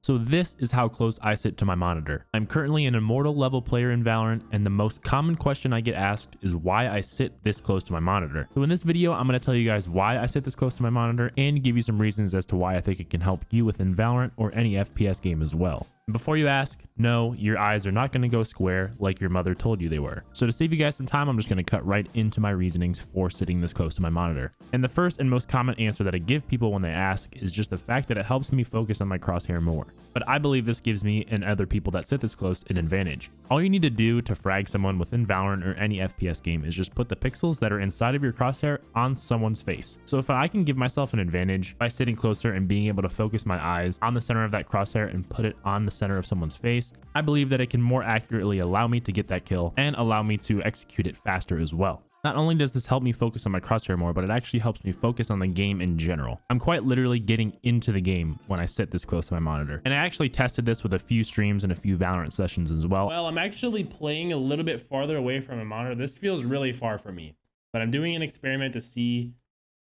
So this is how close I sit to my monitor. I'm currently an immortal level player in Valorant, and the most common question I get asked is why I sit this close to my monitor. So in this video, I'm going to tell you guys why I sit this close to my monitor and give you some reasons as to why I think it can help you within Valorant or any FPS game as well. Before you ask, no, your eyes are not going to go square like your mother told you they were. So to save you guys some time, I'm just going to cut right into my reasonings for sitting this close to my monitor. And the first and most common answer that I give people when they ask is just the fact that it helps me focus on my crosshair more. But I believe this gives me and other people that sit this close an advantage. All you need to do to frag someone within Valorant or any FPS game is just put the pixels that are inside of your crosshair on someone's face. So if I can give myself an advantage by sitting closer and being able to focus my eyes on the center of that crosshair and put it on the center of someone's face, I believe that it can more accurately allow me to get that kill and allow me to execute it faster as well. Not only does this help me focus on my crosshair more, but it actually helps me focus on the game in general. I'm quite literally getting into the game when I sit this close to my monitor. And I actually tested this with a few streams and a few Valorant sessions as well. Well, I'm actually playing a little bit farther away from my monitor. This feels really far from me, but I'm doing an experiment to see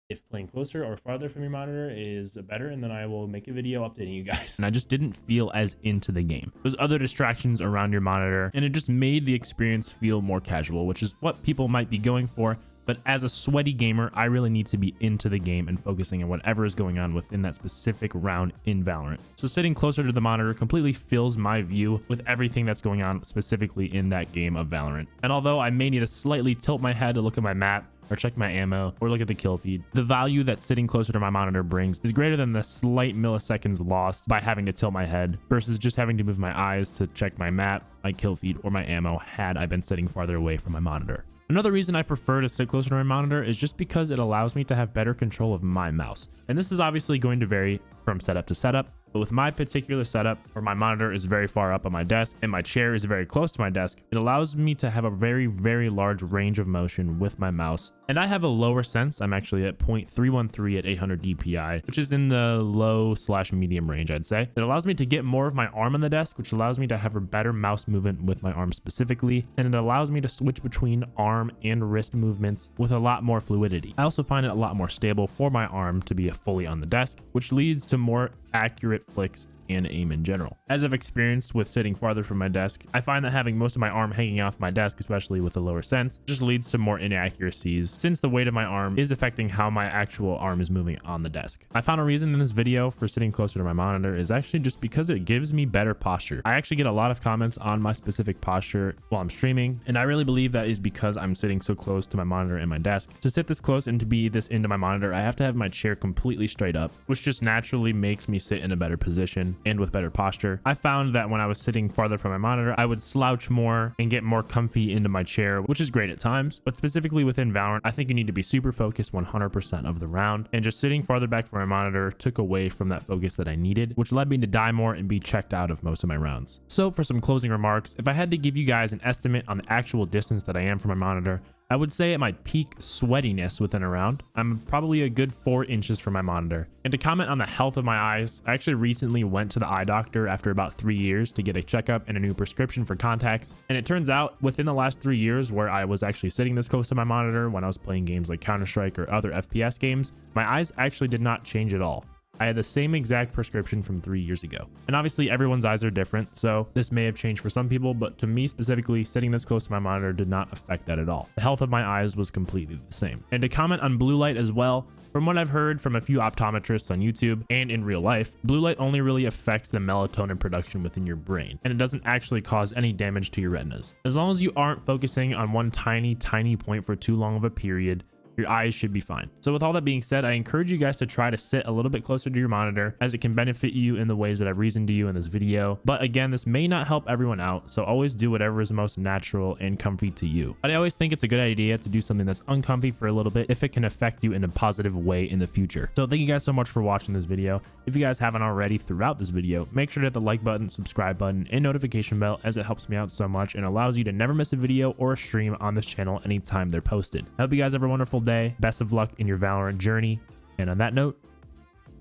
if playing closer or farther from your monitor is better, and then I will make a video updating you guys. And I just didn't feel as into the game. There's other distractions around your monitor, and it just made the experience feel more casual, which is what people might be going for. But as a sweaty gamer, I really need to be into the game and focusing on whatever is going on within that specific round in Valorant. So sitting closer to the monitor completely fills my view with everything that's going on specifically in that game of Valorant. And although I may need to slightly tilt my head to look at my map, or check my ammo, or look at the kill feed, the value that sitting closer to my monitor brings is greater than the slight milliseconds lost by having to tilt my head versus just having to move my eyes to check my map, my kill feed, or my ammo had I been sitting farther away from my monitor. Another reason I prefer to sit closer to my monitor is just because it allows me to have better control of my mouse. And this is obviously going to vary from setup to setup, but with my particular setup, where my monitor is very far up on my desk and my chair is very close to my desk, it allows me to have a very, very large range of motion with my mouse. And I have a lower sense. I'm actually at 0.313 at 800 DPI, which is in the low/medium range, I'd say. It allows me to get more of my arm on the desk, which allows me to have a better mouse movement with my arm specifically. And it allows me to switch between arm and wrist movements with a lot more fluidity. I also find it a lot more stable for my arm to be fully on the desk, which leads to more accurate flicks and aim in general. As I've experienced with sitting farther from my desk, I find that having most of my arm hanging off my desk, especially with a lower sense, just leads to more inaccuracies since the weight of my arm is affecting how my actual arm is moving on the desk. My final reason in this video for sitting closer to my monitor is actually just because it gives me better posture. I actually get a lot of comments on my specific posture while I'm streaming, and I really believe that is because I'm sitting so close to my monitor and my desk. To sit this close and to be this into my monitor, I have to have my chair completely straight up, which just naturally makes me sit in a better position and with better posture. I found that when I was sitting farther from my monitor, I would slouch more and get more comfy into my chair, which is great at times, but specifically within Valorant, I think you need to be super focused 100% of the round, and just sitting farther back from my monitor took away from that focus that I needed, which led me to die more and be checked out of most of my rounds. So for some closing remarks, if I had to give you guys an estimate on the actual distance that I am from my monitor, I would say at my peak sweatiness within a round, I'm probably a good 4 inches from my monitor. And to comment on the health of my eyes, I actually recently went to the eye doctor after about 3 years to get a checkup and a new prescription for contacts. And it turns out within the last 3 years where I was actually sitting this close to my monitor when I was playing games like Counter-Strike or other FPS games, my eyes actually did not change at all. I had the same exact prescription from 3 years ago. And obviously everyone's eyes are different, so this may have changed for some people, but to me specifically, sitting this close to my monitor did not affect that at all. The health of my eyes was completely the same. And to comment on blue light as well, from what I've heard from a few optometrists on YouTube and in real life, blue light only really affects the melatonin production within your brain, and it doesn't actually cause any damage to your retinas. As long as you aren't focusing on one tiny point for too long of a period, your eyes should be fine. So with all that being said, I encourage you guys to try to sit a little bit closer to your monitor, as it can benefit you in the ways that I've reasoned to you in this video. But again, this may not help everyone out, so always do whatever is most natural and comfy to you. But I always think it's a good idea to do something that's uncomfy for a little bit if it can affect you in a positive way in the future. So thank you guys so much for watching this video. If you guys haven't already throughout this video, make sure to hit the like button, subscribe button, and notification bell, as it helps me out so much and allows you to never miss a video or a stream on this channel anytime they're posted. I hope you guys have a wonderful day. Best of luck in your Valorant journey. And on that note,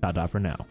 ta-ta for now.